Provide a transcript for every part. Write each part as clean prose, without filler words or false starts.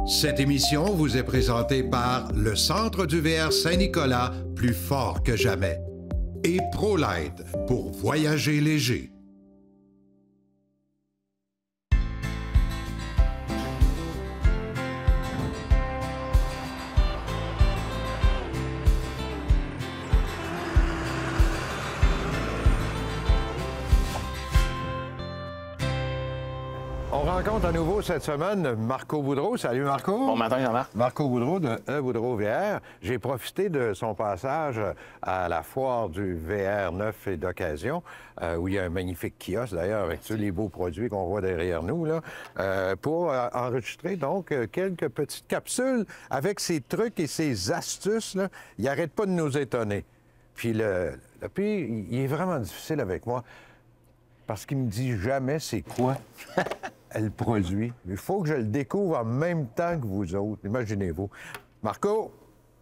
Cette émission vous est présentée par le Centre du VR Saint-Nicolas, plus fort que jamais, et ProLite pour voyager léger. On rencontre à nouveau cette semaine Marco Boudreau. Salut Marco. Bon matin, Jean-Marc. Marco Boudreau de Boudreau VR. J'ai profité de son passage à la foire du VR neuf et d'occasion, où il y a un magnifique kiosque d'ailleurs avec tous les beaux produits qu'on voit derrière nous, là, pour enregistrer donc quelques petites capsules avec ses trucs et ses astuces. Là. Il n'arrête pas de nous étonner. Puis le pire, il est vraiment difficile avec moi parce qu'il me dit jamais c'est quoi. Elle produit. Il faut que je le découvre en même temps que vous autres. Imaginez-vous. Marco,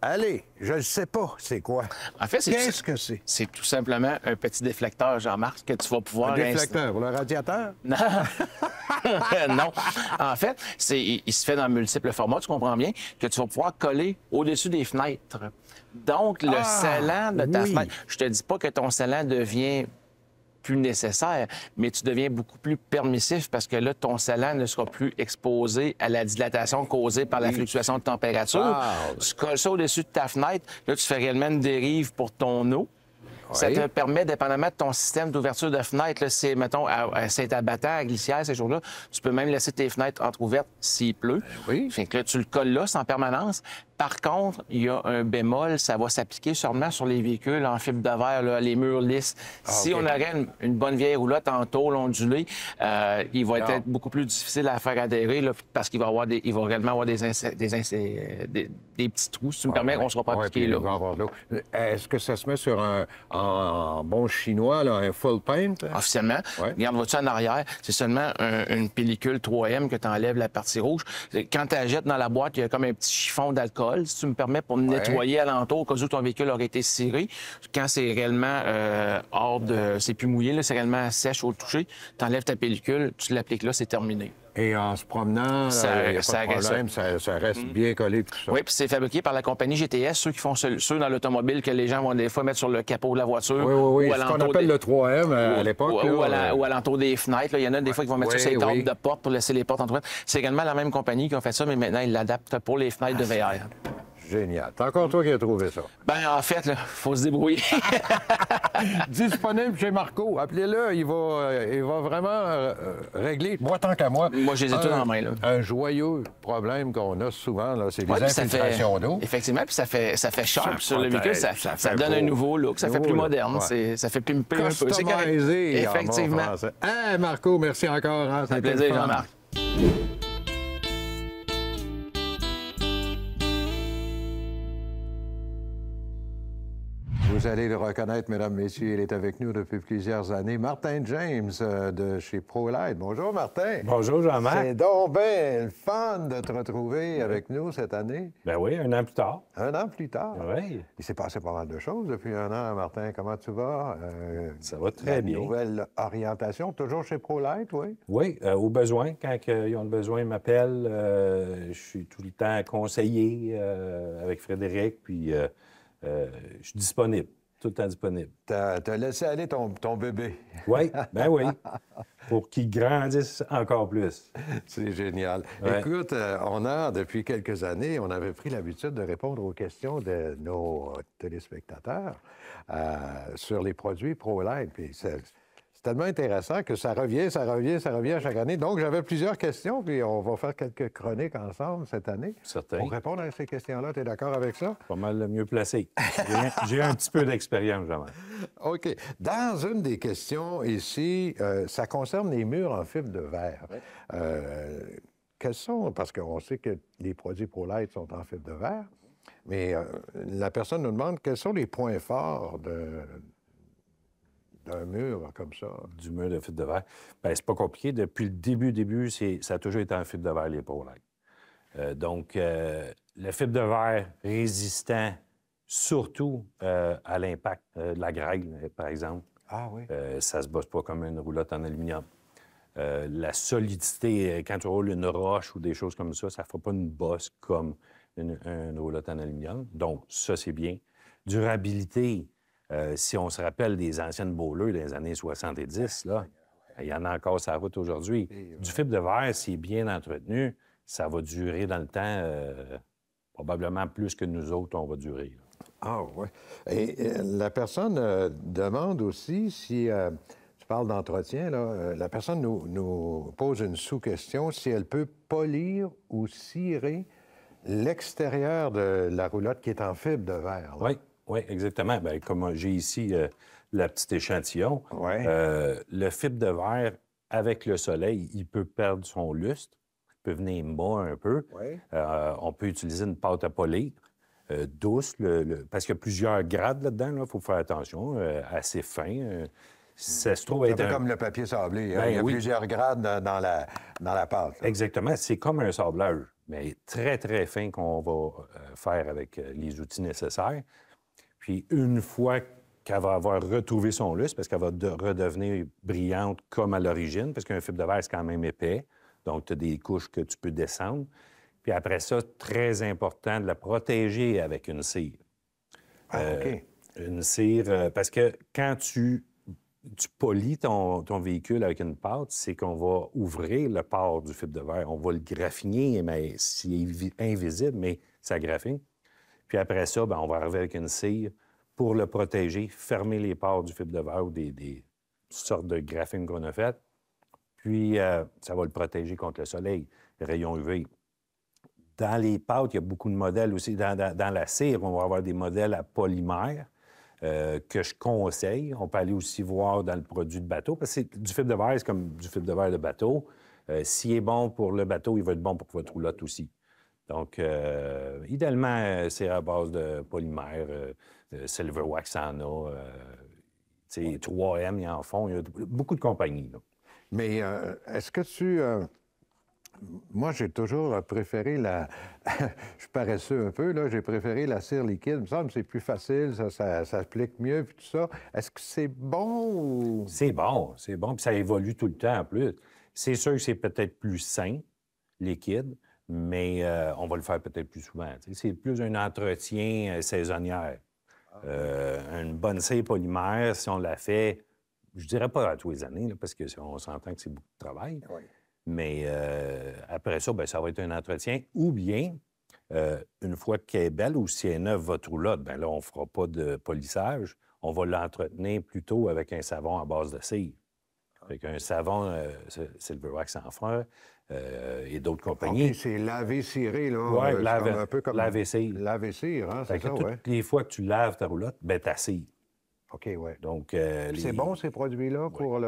allez, je ne sais pas c'est quoi. En fait, qu'est-ce que c'est? C'est tout simplement un petit déflecteur, Jean-Marc, que tu vas pouvoir... Un déflecteur pour le radiateur? Non. Non. En fait, il se fait dans multiples formats, tu comprends bien, que tu vas pouvoir coller au-dessus des fenêtres. Donc, le scellant de ta fenêtre... Je te dis pas que ton scellant devient plus nécessaire, mais tu deviens beaucoup plus permissif parce que là, ton scellant ne sera plus exposé à la dilatation causée par la fluctuation de température. Tu colles ça au-dessus de ta fenêtre, là, tu fais réellement une dérive pour ton eau. Ça te permet, dépendamment de ton système d'ouverture de fenêtre, c'est, mettons, à Saint-Abattant, à Glissière, ces jours-là, tu peux même laisser tes fenêtres entrouvertes s'il pleut. Fait que là, tu le colles là, c'est en permanence. Par contre, il y a un bémol, ça va s'appliquer seulement sur les véhicules en fibre de verre, là, les murs lisses. Si on aurait une bonne vieille roulotte en tôle ondulée, il va être beaucoup plus difficile à faire adhérer là, parce qu'il va également avoir des petits trous. Si tu me permets, on ne sera pas appliqué là. Est-ce que ça se met sur en bon chinois, là, un full paint? Officiellement. Regarde, vois-tu en arrière, c'est seulement une pellicule 3M que tu enlèves la partie rouge. Quand tu la jettes dans la boîte, il y a comme un petit chiffon d'alcool, si tu me permets, pour nettoyer alentour au cas où ton véhicule aurait été ciré. Quand c'est réellement c'est plus mouillé, c'est réellement sèche au toucher, tu enlèves ta pellicule, tu l'appliques là, c'est terminé. Et en se promenant, il n'y a pas de problème, ça reste bien collé tout ça. Oui, puis c'est fabriqué par la compagnie GTS, ceux qui font ceux dans l'automobile que les gens vont des fois mettre sur le capot de la voiture. Oui, ce qu'on appelle le 3M à l'époque. Ou à l'entour des fenêtres. Il y en a des fois qui vont mettre sur ces tables de porte pour laisser les portes entrouvertes. C'est également la même compagnie qui a fait ça, mais maintenant, ils l'adaptent pour les fenêtres de VR. Génial. C'est encore toi qui as trouvé ça. Bien, en fait, il faut se débrouiller. Disponible chez Marco. Appelez-le, il va vraiment régler. Moi, tant qu'à moi. Moi, je les ai tous en main, là. Un joyeux problème qu'on a souvent, là, c'est les infiltrations d'eau. Effectivement, puis ça fait sharp sur le véhicule. Ça donne un nouveau look. Ça fait plus moderne. Ça fait plus un peu. Customisé. Effectivement. Hey, Marco, merci encore. Hein, ça fait plaisir, Jean-Marc. Vous allez le reconnaître, mesdames, messieurs, il est avec nous depuis plusieurs années. Martin James de chez ProLite. Bonjour, Martin. Bonjour, Jean-Marc. C'est donc bien le fun de te retrouver avec nous cette année. Ben oui, un an plus tard. Un an plus tard. Oui. Il s'est passé pas mal de choses depuis un an, Martin. Comment tu vas? Ça va très bien. Nouvelle orientation, toujours chez ProLite, oui? Oui, au besoin. Quand ils ont besoin, ils m'appellent. Je suis tout le temps conseiller avec Frédéric, puis je suis disponible, tout le temps disponible. T'as laissé aller ton bébé. Oui, ben oui, pour qu'il grandisse encore plus. C'est génial. Ouais. Écoute, on a, depuis quelques années, on avait pris l'habitude de répondre aux questions de nos téléspectateurs sur les produits ProLite. Puis c'est tellement intéressant que ça revient à chaque année. Donc, j'avais plusieurs questions, puis on va faire quelques chroniques ensemble cette année. Certain. Pour répondre à ces questions-là, tu es d'accord avec ça? Pas mal le mieux placé. J'ai un petit peu d'expérience, Jean-Marc. OK. Dans une des questions ici, ça concerne les murs en fibre de verre. Quels sont, parce qu'on sait que les produits ProLite sont en fibre de verre, mais la personne nous demande quels sont les points forts d'un mur comme ça. Du mur de fibre de verre. Bien, c'est pas compliqué. Depuis le début, ça a toujours été en fibre de verre, les ProLite. Donc, le fibre de verre résistant, surtout à l'impact de la grêle, par exemple. Ah oui? Ça se bosse pas comme une roulotte en aluminium. La solidité, quand tu roules une roche ou des choses comme ça ne fera pas une bosse comme une roulotte en aluminium. Donc, ça, c'est bien. Durabilité, si on se rappelle des anciennes Bowler des années 70, là, il y en a encore sur la route aujourd'hui. Du fibre de verre, s'il est bien entretenu, ça va durer dans le temps, probablement plus que nous autres, on va durer. Là. Ah, oui. Et la personne demande aussi si... tu parles d'entretien, là. La personne nous pose une sous-question, si elle peut polir ou cirer l'extérieur de la roulotte qui est en fibre de verre. Là. Oui, oui, exactement. Bien, comme j'ai ici le petit échantillon, le fibre de verre, avec le soleil, il peut perdre son lustre, il peut venir mat un peu. Oui. On peut utiliser une pâte à polir douce, parce qu'il y a plusieurs grades là-dedans, il faut faire attention, assez fin. Ça se trouve C'est être un peu comme le papier sablé. Hein? Ben Il y a oui. plusieurs grades dans la pâte. Là. Exactement. C'est comme un sablage, mais très, très fin qu'on va faire avec les outils nécessaires. Puis, une fois qu'elle va avoir retrouvé son lustre, parce qu'elle va redevenir brillante comme à l'origine, parce qu'un fibre de verre, c'est quand même épais. Donc, tu as des couches que tu peux descendre. Puis après ça, très important de la protéger avec une cire. OK. Une cire, parce que quand tu polis ton véhicule avec une pâte, c'est qu'on va ouvrir le port du fibre de verre. On va le graffiner, mais c'est invisible, mais ça graffine. Puis après ça, bien, on va arriver avec une cire pour le protéger, fermer les ports du fibre de verre ou des sortes de graphines qu'on a faites. Puis ça va le protéger contre le soleil, les rayons UV. Dans les pâtes, il y a beaucoup de modèles aussi. Dans la cire, on va avoir des modèles à polymère que je conseille. On peut aller aussi voir dans le produit de bateau, parce que du fibre de verre, c'est comme du fibre de verre de bateau. S'il est bon pour le bateau, il va être bon pour votre roulotte aussi. Donc, idéalement, c'est à base de polymère. Silver Wax en a. 3M, ils en font. Il y a beaucoup de compagnies. Là. Mais est-ce que tu... Moi, j'ai toujours préféré la... Je suis paresseux un peu, là. J'ai préféré la cire liquide. Il me semble que c'est plus facile, ça s'applique mieux, puis tout ça. Est-ce que c'est bon ou... C'est bon, puis ça évolue tout le temps en plus. C'est sûr que c'est peut-être plus sain, liquide, mais on va le faire peut-être plus souvent. T'sais. C'est plus un entretien saisonnier. Une bonne cire polymère, si on la fait, je dirais pas à tous les années, là, parce qu'on s'entend que c'est beaucoup de travail. Oui. Mais après ça, bien, ça va être un entretien. Ou bien, une fois qu'elle est belle ou si elle est neuve, votre roulotte, bien là, on ne fera pas de polissage. On va l'entretenir plutôt avec un savon à base de cire. Avec un savon Silver Wax en fer et d'autres compagnies. Okay, c'est laver-ciré, là. Oui, un peu comme laver-cire. Laver-cire, hein, c'est ça, oui. Toutes les fois que tu laves ta roulotte, bien, ta cire. OK, oui. Donc, C'est bon, ces produits-là, pour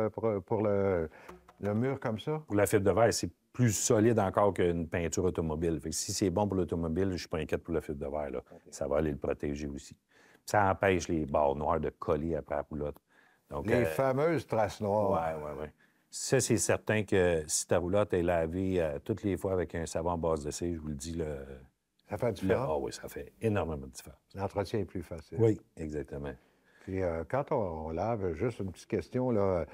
le mur comme ça? Pour la fibre de verre, c'est plus solide encore qu'une peinture automobile. Fait que si c'est bon pour l'automobile, je ne suis pas inquiète pour la fibre de verre. Là. Okay. Ça va aller le protéger aussi. Puis ça empêche les barres noires de coller après la roulotte. Donc, les fameuses traces noires. Oui. Ça, c'est certain que si ta roulotte est lavée toutes les fois avec un savon à base de cire, je vous le dis, ça fait différence? Ah oui, ça fait énormément de différence. L'entretien est plus facile. Oui, exactement. Puis quand on lave, juste une petite question, là...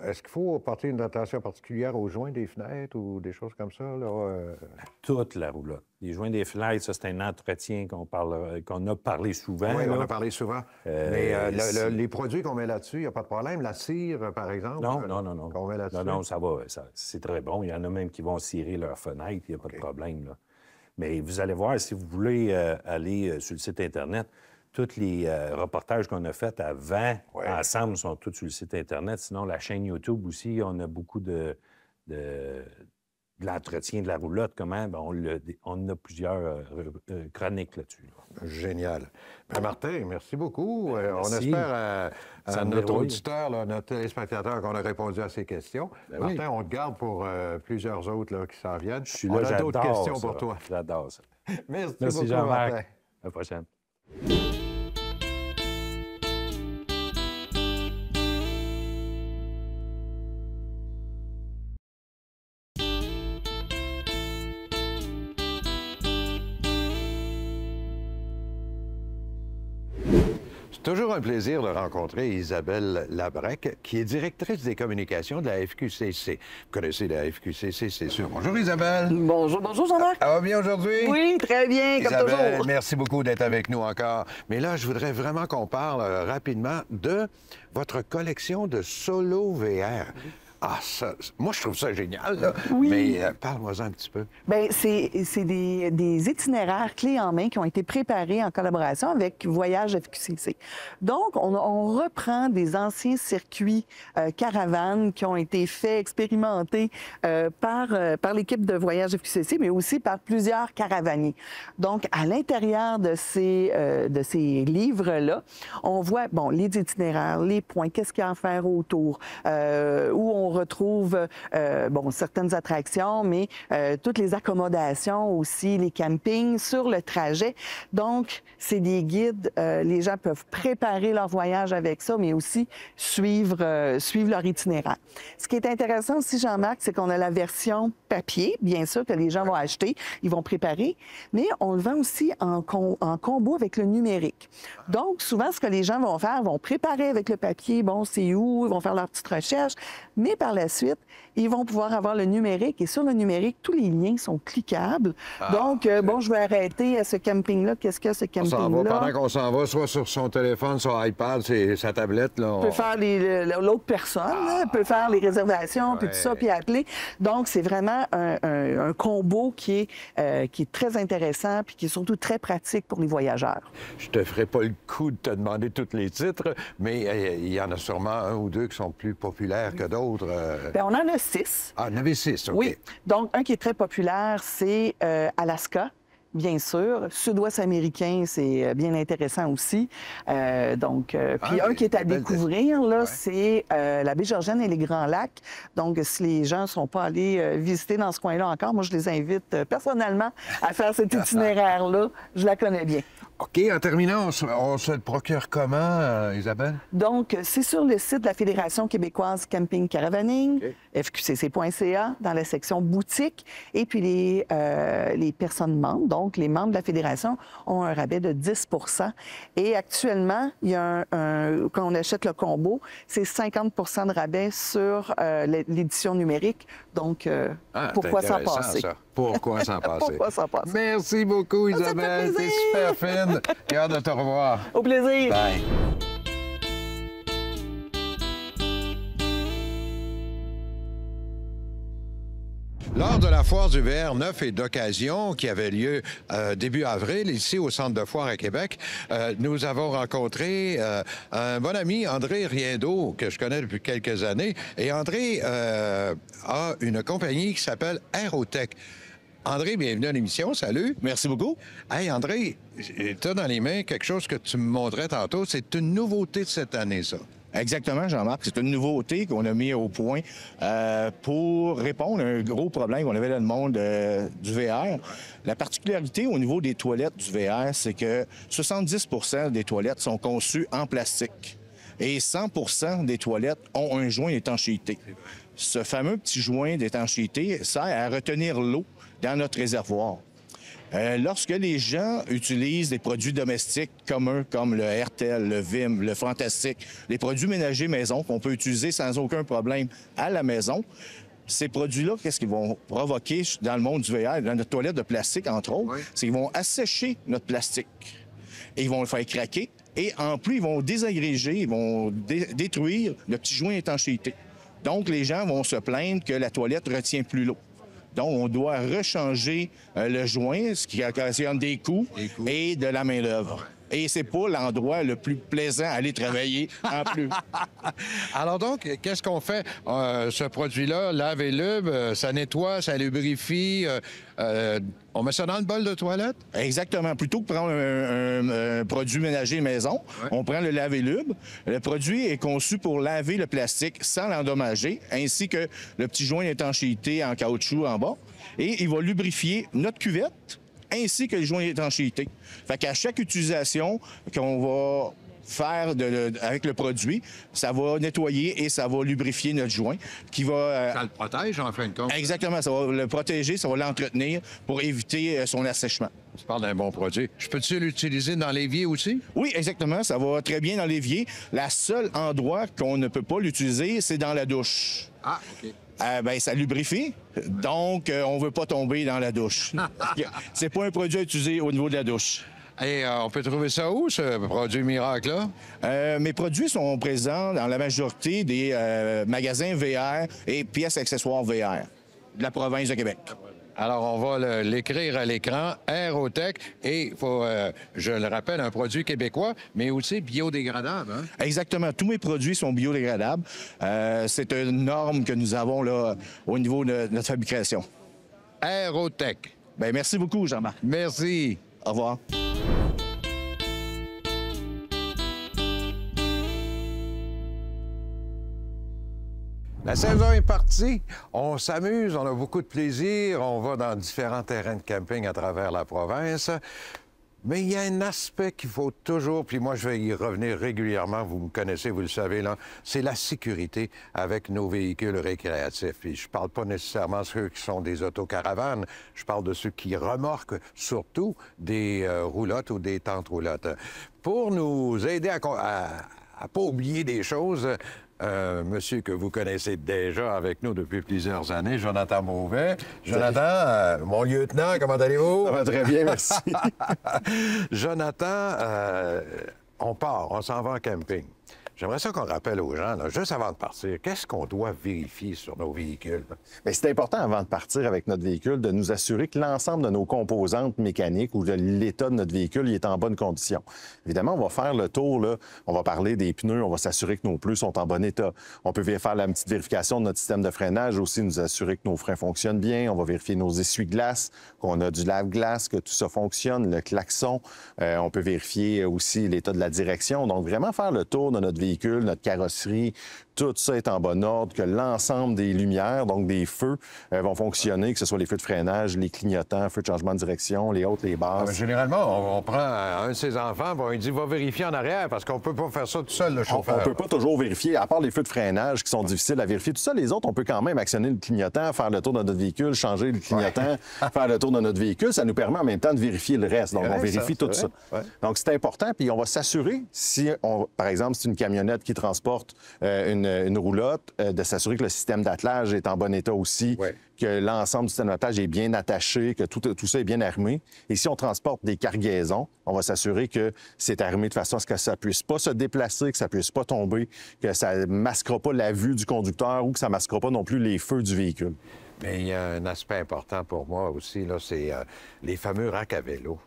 Est-ce qu'il faut porter une attention particulière aux joints des fenêtres ou des choses comme ça? Là, Toute la roulotte. Les joints des fenêtres, ça, c'est un entretien qu'on a parlé souvent. Oui, là. on a parlé souvent. Mais les produits qu'on met là-dessus, il n'y a pas de problème. La cire, par exemple, non. qu'on met là-dessus. Non, ça va. C'est très bon. Il y en a même qui vont cirer leurs fenêtres. Il n'y a pas de problème. Là. Mais vous allez voir, si vous voulez aller sur le site Internet, tous les reportages qu'on a faits avant, ensemble, sont tous sur le site Internet. Sinon, la chaîne YouTube aussi, on a beaucoup de l'entretien de la roulotte. Comment? Bien, on a plusieurs chroniques là-dessus. Là. Génial. Bien, Martin, merci beaucoup. Merci. On espère à notre auditeur, là, notre téléspectateur, qu'on a répondu à ces questions. Ben Martin, on te garde pour plusieurs autres là, qui s'en viennent. Je suis là, on a d'autres questions ça. pour toi. J'adore ça. Merci beaucoup, Jean-Marc. À la prochaine. C'est Toujours un plaisir de rencontrer Isabelle Labrec, qui est directrice des communications de la FQCC. Vous connaissez la FQCC, c'est sûr. Bonjour Isabelle. Bonjour, bonjour Jean-Marc. Ça va bien aujourd'hui? Oui, très bien, comme Isabelle, toujours. merci beaucoup d'être avec nous encore. Mais là, je voudrais vraiment qu'on parle rapidement de votre collection de Solo VR. Ah, ça, moi, je trouve ça génial, là. Oui. Mais parle-moi-en un petit peu. Bien, c'est des itinéraires clés en main qui ont été préparés en collaboration avec Voyage FQCC. Donc, on reprend des anciens circuits caravanes qui ont été faits, expérimentés par l'équipe de Voyage FQCC, mais aussi par plusieurs caravaniers. Donc, à l'intérieur de ces livres-là, on voit, bon, les itinéraires, les points, qu'est-ce qu'il y a à faire autour, où on retrouve, bon, certaines attractions, mais toutes les accommodations aussi, les campings sur le trajet. Donc, c'est des guides. Les gens peuvent préparer leur voyage avec ça, mais aussi suivre leur itinéraire. Ce qui est intéressant aussi, Jean-Marc, c'est qu'on a la version papier, bien sûr, que les gens vont acheter, ils vont préparer, mais on le vend aussi en combo avec le numérique. Donc, souvent, ce que les gens vont faire, vont préparer avec le papier, bon, c'est où, ils vont faire leur petite recherche, mais par la suite, ils vont pouvoir avoir le numérique, et sur le numérique, tous les liens sont cliquables. Donc, bon, je vais arrêter à ce camping-là. Qu'est-ce que ce camping-là? Pendant qu'on s'en va, soit sur son téléphone, son iPad, sa tablette, là. On peut faire l'autre personne, là, peut faire les réservations, puis tout ça, puis appeler. Donc, c'est vraiment un combo qui est très intéressant, puis qui est surtout très pratique pour les voyageurs. Je te ferai pas le coup de te demander tous les titres, mais il y en a sûrement un ou deux qui sont plus populaires que d'autres. Bien, on en a 6. Ah, il y en avait 6, OK. Oui. Donc, un qui est très populaire, c'est Alaska. Bien sûr. Sud-ouest américain, c'est bien intéressant aussi. Puis un qui est à découvrir, là, c'est la baie Georgienne et les Grands Lacs. Donc, si les gens ne sont pas allés visiter dans ce coin-là encore, moi, je les invite personnellement à faire cet itinéraire-là. Je la connais bien. OK, en terminant, on se le procure comment, Isabelle? Donc, c'est sur le site de la Fédération québécoise Camping Caravaning, fqcc.ca, dans la section boutique. Et puis, les personnes membres, donc les membres de la Fédération, ont un rabais de 10 % Et actuellement, il y a quand on achète le combo, c'est 50 % de rabais sur l'édition numérique. Donc, pourquoi s'en passer? Ça. Pourquoi s'en passer? Pourquoi s'en passer? Merci beaucoup, Isabelle. T'es super fine. J'ai hâte de te revoir. Au plaisir. Bye. Lors de la foire du VR neuf et d'occasion qui avait lieu début avril ici au Centre de foire à Québec, nous avons rencontré un bon ami, André Riendeau, que je connais depuis quelques années. Et André a une compagnie qui s'appelle Aérotech. André, bienvenue à l'émission. Salut. Merci beaucoup. Hey, André, tu as dans les mains quelque chose que tu me montrais tantôt. C'est une nouveauté de cette année, ça. Exactement, Jean-Marc. C'est une nouveauté qu'on a mis au point pour répondre à un gros problème qu'on avait dans le monde du VR. La particularité au niveau des toilettes du VR, c'est que 70 % des toilettes sont conçues en plastique et 100 % des toilettes ont un joint d'étanchéité. Ce fameux petit joint d'étanchéité sert à retenir l'eau dans notre réservoir. Lorsque les gens utilisent des produits domestiques communs comme le Airtel, le Vim, le Fantastique, les produits ménagers maison qu'on peut utiliser sans aucun problème à la maison, ces produits-là, qu'est-ce qu'ils vont provoquer dans le monde du VR, dans notre toilette de plastique, entre autres? Oui. C'est qu'ils vont assécher notre plastique et ils vont le faire craquer. Et en plus, ils vont désagréger, ils vont détruire le petit joint d'étanchéité. Donc, les gens vont se plaindre que la toilette ne retient plus l'eau. Donc, on doit rechanger le joint, ce qui occasionne des coûts et de la main-d'œuvre. Et c'est pas l'endroit le plus plaisant à aller travailler en plus. Alors donc, qu'est-ce qu'on fait? Ce produit-là, lave et lube, ça nettoie, ça lubrifie. On met ça dans le bol de toilette? Exactement. Plutôt que prendre un produit ménager maison, on prend le lave-et-lube. Le produit est conçu pour laver le plastique sans l'endommager, ainsi que le petit joint d'étanchéité en caoutchouc en bas. Et il va lubrifier notre cuvette ainsi que le joint d'étanchéité. Fait qu'à chaque utilisation qu'on va faire avec le produit. Ça va nettoyer et ça va lubrifier notre joint qui va... Ça le protège, en fin de compte. Exactement, ça va le protéger, ça va l'entretenir pour éviter son assèchement. Tu parles d'un bon produit. Je peux-tu l'utiliser dans l'évier aussi? Oui, exactement, ça va très bien dans l'évier. La seule endroit qu'on ne peut pas l'utiliser, c'est dans la douche. Ah, OK. Ben, ça lubrifie, donc on ne veut pas tomber dans la douche. C'est pas un produit à utiliser au niveau de la douche. Et on peut trouver ça où, ce produit miracle-là? Mes produits sont présents dans la majorité des magasins VR et pièces accessoires VR de la province de Québec. Alors, on va l'écrire à l'écran, Aerotech, et il faut, je le rappelle, un produit québécois, mais aussi biodégradable. Hein? Exactement. Tous mes produits sont biodégradables. C'est une norme que nous avons là, au niveau de notre fabrication. Aerotech. Bien, merci beaucoup, Jean-Marc. Merci. Au revoir. La saison est partie, on s'amuse, on a beaucoup de plaisir, on va dans différents terrains de camping à travers la province. Mais il y a un aspect qu'il faut toujours, puis moi je vais y revenir régulièrement, vous me connaissez, vous le savez, là, c'est la sécurité avec nos véhicules récréatifs. Puis je parle pas nécessairement de ceux qui sont des autocaravanes, je parle de ceux qui remorquent surtout des roulottes ou des tentes roulottes. Pour nous aider à pas oublier des choses, monsieur que vous connaissez déjà avec nous depuis plusieurs années, Jonathan Beauvais. Jonathan, mon lieutenant, comment allez-vous? Ça va très bien, merci. Jonathan, on part, on s'en va en camping. J'aimerais ça qu'on rappelle aux gens, là, juste avant de partir, qu'est-ce qu'on doit vérifier sur nos véhicules? Bien, c'est important, avant de partir avec notre véhicule, de nous assurer que l'ensemble de nos composantes mécaniques ou de l'état de notre véhicule il est en bonne condition. Évidemment, on va faire le tour, là, on va parler des pneus, on va s'assurer que nos pneus sont en bon état. On peut faire la petite vérification de notre système de freinage aussi, nous assurer que nos freins fonctionnent bien. On va vérifier nos essuie-glaces, qu'on a du lave-glace, que tout ça fonctionne, le klaxon. On peut vérifier aussi l'état de la direction. Donc, vraiment faire le tour de notre véhicule, notre carrosserie, tout ça est en bon ordre, que l'ensemble des lumières, donc des feux, vont fonctionner, que ce soit les feux de freinage, les clignotants, feux de changement de direction, les hautes, les basses. Généralement, on prend un de ses enfants, on lui dit « va vérifier en arrière » parce qu'on peut pas faire ça tout seul, le chauffeur. On peut pas toujours vérifier, à part les feux de freinage qui sont difficiles à vérifier. Tout ça, les autres, on peut quand même actionner le clignotant, faire le tour de notre véhicule, changer le clignotant, faire le tour de notre véhicule. Ça nous permet en même temps de vérifier le reste. Donc, on vérifie tout ça. Ouais. Donc, c'est important. Puis, on va s'assurer, si, par exemple, c'est une camionnette qui transporte une roulotte, de s'assurer que le système d'attelage est en bon état aussi, que l'ensemble du système d'attelage est bien attaché, que tout ça est bien armé. Et si on transporte des cargaisons, on va s'assurer que c'est armé de façon à ce que ça puisse pas se déplacer, que ça puisse pas tomber, que ça masquera pas la vue du conducteur ou que ça masquera pas non plus les feux du véhicule. Mais il y a un aspect important pour moi aussi, là, c'est les fameux racks à vélo.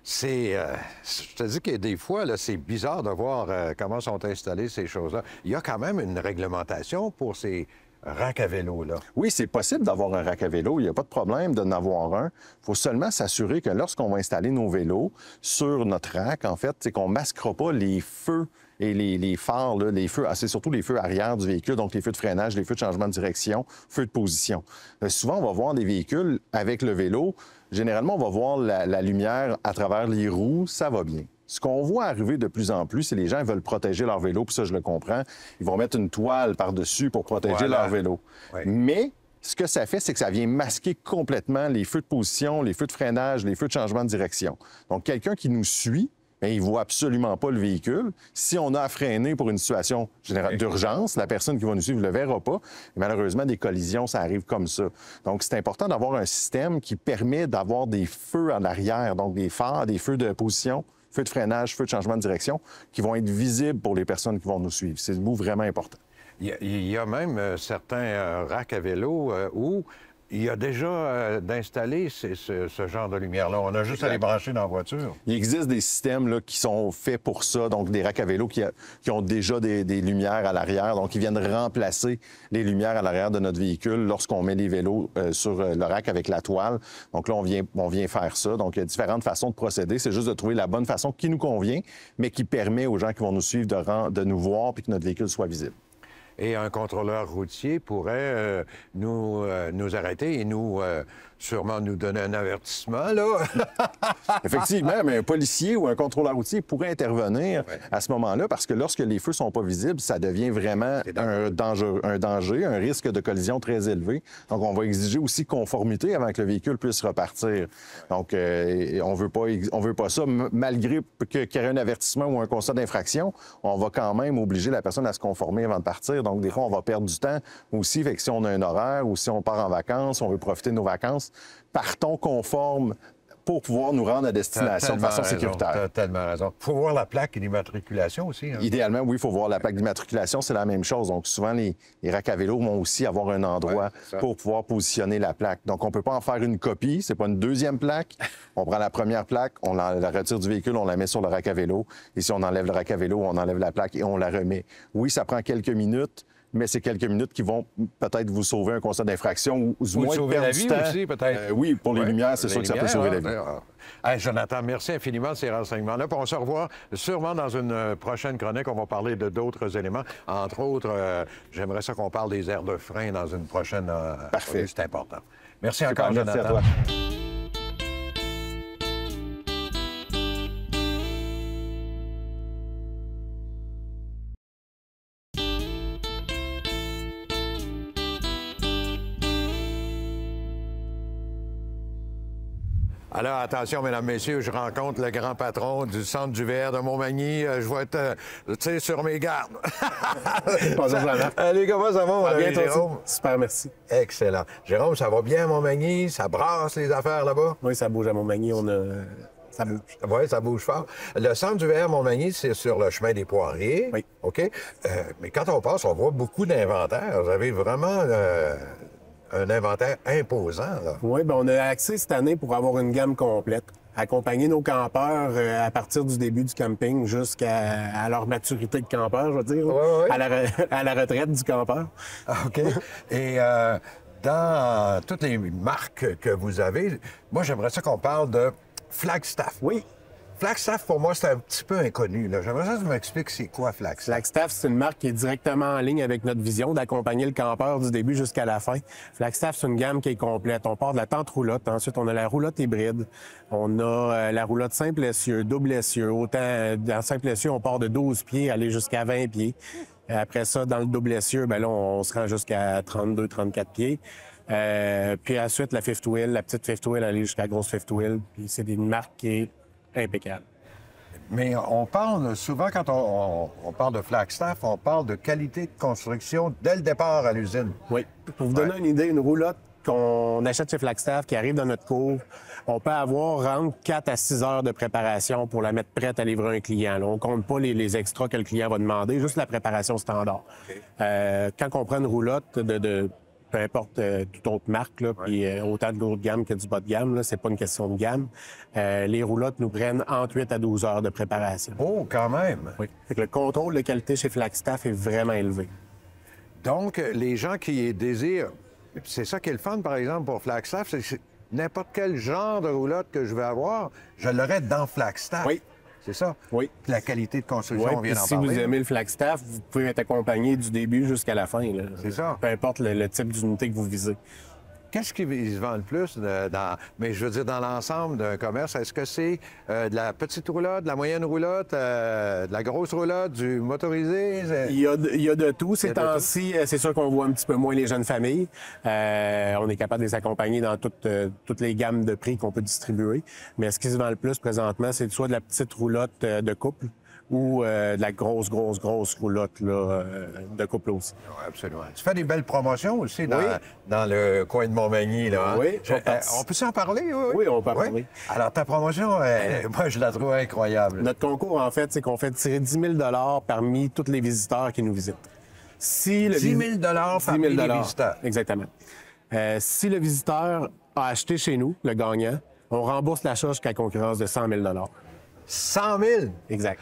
Je te dis que des fois, là, c'est bizarre de voir comment sont installées ces choses-là. Il y a quand même une réglementation pour ces racks à vélo, là. Oui, c'est possible d'avoir un rack à vélo. Il n'y a pas de problème d'en avoir un. Il faut seulement s'assurer que lorsqu'on va installer nos vélos sur notre rack, en fait, c'est qu'on ne masquera pas les feux et les phares, là, les feux, c'est surtout les feux arrière du véhicule, donc les feux de freinage, les feux de changement de direction, feux de position. Souvent, on va voir des véhicules avec le vélo. Généralement, on va voir la lumière à travers les roues, ça va bien. Ce qu'on voit arriver de plus en plus, c'est que les gens veulent protéger leur vélo, puis ça, je le comprends. Ils vont mettre une toile par-dessus pour protéger leur vélo. Oui. Mais ce que ça fait, c'est que ça vient masquer complètement les feux de position, les feux de freinage, les feux de changement de direction. Donc, quelqu'un qui nous suit, bien, il ne voit absolument pas le véhicule. Si on a à freiner pour une situation d'urgence, la personne qui va nous suivre ne le verra pas. Et malheureusement, des collisions, ça arrive comme ça. Donc, c'est important d'avoir un système qui permet d'avoir des feux en arrière, donc des phares, des feux de position, feux de freinage, feux de changement de direction, qui vont être visibles pour les personnes qui vont nous suivre. C'est un bout vraiment important. Il y a même certains racks à vélo où il y a déjà d'installer ce genre de lumière-là. On a juste à les brancher dans la voiture. Il existe des systèmes là, qui sont faits pour ça, donc des racks à vélo qui ont déjà des lumières à l'arrière, donc ils viennent remplacer les lumières à l'arrière de notre véhicule lorsqu'on met les vélos sur le rack avec la toile. Donc là, on vient faire ça. Donc il y a différentes façons de procéder. C'est juste de trouver la bonne façon qui nous convient, mais qui permet aux gens qui vont nous suivre de nous voir puis que notre véhicule soit visible. Et un contrôleur routier pourrait nous arrêter et nous sûrement nous donner un avertissement, là. Effectivement, mais un policier ou un contrôleur routier pourrait intervenir à ce moment-là parce que lorsque les feux sont pas visibles, ça devient vraiment un danger, un risque de collision très élevé. Donc, on va exiger aussi conformité avant que le véhicule puisse repartir. Donc, on veut pas ça. Malgré qu'il y ait un avertissement ou un constat d'infraction, on va quand même obliger la personne à se conformer avant de partir. Donc, des fois, on va perdre du temps aussi. Fait que si on a un horaire ou si on part en vacances, on veut profiter de nos vacances, partons conformes pour pouvoir nous rendre à destination de façon sécuritaire. Tu as tellement raison. Il faut voir la plaque d'immatriculation aussi. Hein? Idéalement, oui, il faut voir la plaque d'immatriculation, c'est la même chose. Donc, souvent, les racks à vélo vont aussi avoir un endroit pour pouvoir positionner la plaque. Donc, on ne peut pas en faire une copie, c'est pas une deuxième plaque. On prend la première plaque, on la retire du véhicule, on la met sur le rack à vélo. Et si on enlève le rack à vélo, on enlève la plaque et on la remet. Oui, ça prend quelques minutes, mais c'est quelques minutes qui vont peut-être vous sauver un constat d'infraction ou du moins sauver la vie aussi, peut-être. Oui, pour les lumières, c'est sûr que ça peut sauver la vie. Hey, Jonathan, merci infiniment de ces renseignements-là. Puis on se revoit sûrement dans une prochaine chronique. On va parler de d'autres éléments. Entre autres, j'aimerais ça qu'on parle des aires de frein dans une prochaine... Parfait. C'est important. Merci encore, Jonathan. Merci à toi. Alors, attention, mesdames, messieurs, je rencontre le grand patron du centre du VR de Montmagny. Je vais être, tu sais, sur mes gardes. Bonjour, Jean-Marc. Allez, comment ça va, mon ami Jérôme? Super, merci. Excellent. Jérôme, ça va bien à Montmagny? Ça brasse les affaires là-bas? Oui, ça bouge à Montmagny. Ça bouge. Oui, ça bouge fort. Le centre du VR Montmagny, c'est sur le chemin des Poiriers. Oui. OK? Mais quand on passe, on voit beaucoup d'inventaires. Vous avez vraiment... un inventaire imposant, là. Oui, bien, on a accès cette année pour avoir une gamme complète. Accompagner nos campeurs à partir du début du camping jusqu'à leur maturité de campeur, je veux dire. Oui. À la retraite du campeur. OK. Et dans toutes les marques que vous avez, moi, j'aimerais ça qu'on parle de Flagstaff. Oui. Flagstaff, pour moi, c'est un petit peu inconnu, là. J'aimerais ça que tu m'expliques c'est quoi Flagstaff. Flagstaff, c'est une marque qui est directement en ligne avec notre vision d'accompagner le campeur du début jusqu'à la fin. Flagstaff, c'est une gamme qui est complète. On part de la tente roulotte. Ensuite, on a la roulotte hybride. On a la roulotte simple essieu, double essieu. Autant dans simple essieu, on part de 12 pieds, aller jusqu'à 20 pieds. Après ça, dans le double essieu, bien là, on se rend jusqu'à 32, 34 pieds. Puis ensuite, la fifth wheel, la petite fifth wheel, aller jusqu'à la grosse fifth wheel. Puis c'est une marque qui est impeccable. Mais on parle souvent, quand on parle de Flagstaff, on parle de qualité de construction dès le départ à l'usine. Oui. Pour vous donner une idée, une roulotte qu'on achète chez Flagstaff, qui arrive dans notre cours, on peut avoir entre 4 à 6 heures de préparation pour la mettre prête à livrer à un client. Là, on ne compte pas les extras que le client va demander, juste la préparation standard. Okay. Quand on prend une roulotte de peu importe toute autre marque, là, puis autant de l'haut de gamme que du bas de gamme, là, c'est pas une question de gamme. Les roulottes nous prennent entre 8 à 12 heures de préparation. Oh, quand même! Oui. Fait que le contrôle de qualité chez Flagstaff est vraiment élevé. Donc, les gens qui désirent... C'est ça qui est le fun, par exemple, pour Flagstaff, c'est n'importe quel genre de roulotte que je vais avoir, je l'aurai dans Flagstaff. Oui. C'est ça? Oui. Puis la qualité de construction, on vient d'en si parler. Si vous aimez le Flagstaff, vous pouvez être accompagné du début jusqu'à la fin. C'est ça. Peu importe le type d'unité que vous visez. Qu'est-ce qui se vend le plus, mais je veux dire, dans l'ensemble d'un commerce? Est-ce que c'est de la petite roulotte, de la moyenne roulotte, de la grosse roulotte, du motorisé? Il y a de tout. Ces temps-ci, c'est sûr qu'on voit un petit peu moins les jeunes familles. On est capable de les accompagner dans toutes les gammes de prix qu'on peut distribuer. Mais ce qui se vend le plus présentement, c'est soit de la petite roulotte de couple, ou de la grosse roulotte là, de couple aussi. Oui, absolument. Tu fais des belles promotions aussi dans le coin de Montmagny, là. Hein? Oui. On peut s'en parler? Oui, on peut en parler. Alors, ta promotion, moi, je la trouve incroyable. Notre concours, en fait, c'est qu'on fait tirer 10 000 parmi tous les visiteurs qui nous visitent. 10 000 parmi les visiteurs? Exactement. Si le visiteur a acheté chez nous, le gagnant, on rembourse l'achat jusqu'à la concurrence de 100 000 100 000? Exact.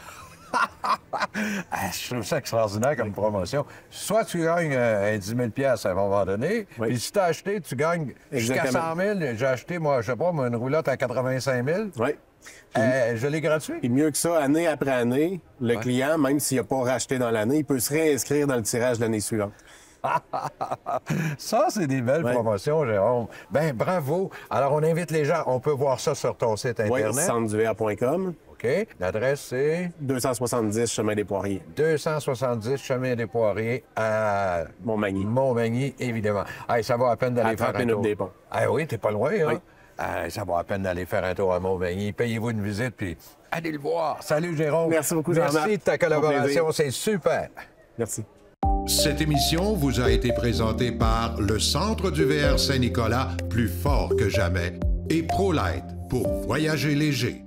Je trouve ça extraordinaire comme promotion. Soit tu gagnes 10 000 $ à un moment donné, puis si tu as acheté, tu gagnes jusqu'à 100 000. J'ai acheté, moi, je sais pas, une roulotte à 85 000. Oui. Je l'ai gratuit. Et mieux que ça, année après année, le client, même s'il n'a pas racheté dans l'année, il peut se réinscrire dans le tirage de l'année suivante. Ça, c'est des belles promotions, Jérôme. Ben bravo. Alors, on invite les gens. On peut voir ça sur ton site Oui, Internet. centreduverre.com. OK. L'adresse, c'est 270 Chemin des Poiriers. 270 Chemin des Poiriers à Montmagny. Montmagny, évidemment. Hey, ça vaut la peine d'aller À faire 30 un minutes tour. des ponts. Ah oui, t'es pas loin, hein? Oui. Ça vaut la peine d'aller faire un tour à Montmagny. Payez-vous une visite, puis allez le voir. Salut, Jérôme. Merci beaucoup, Jean-Marc. Merci de ta collaboration. C'est super. Merci. Cette émission vous a été présentée par le Centre du VR Saint-Nicolas, plus fort que jamais, et ProLight pour voyager léger.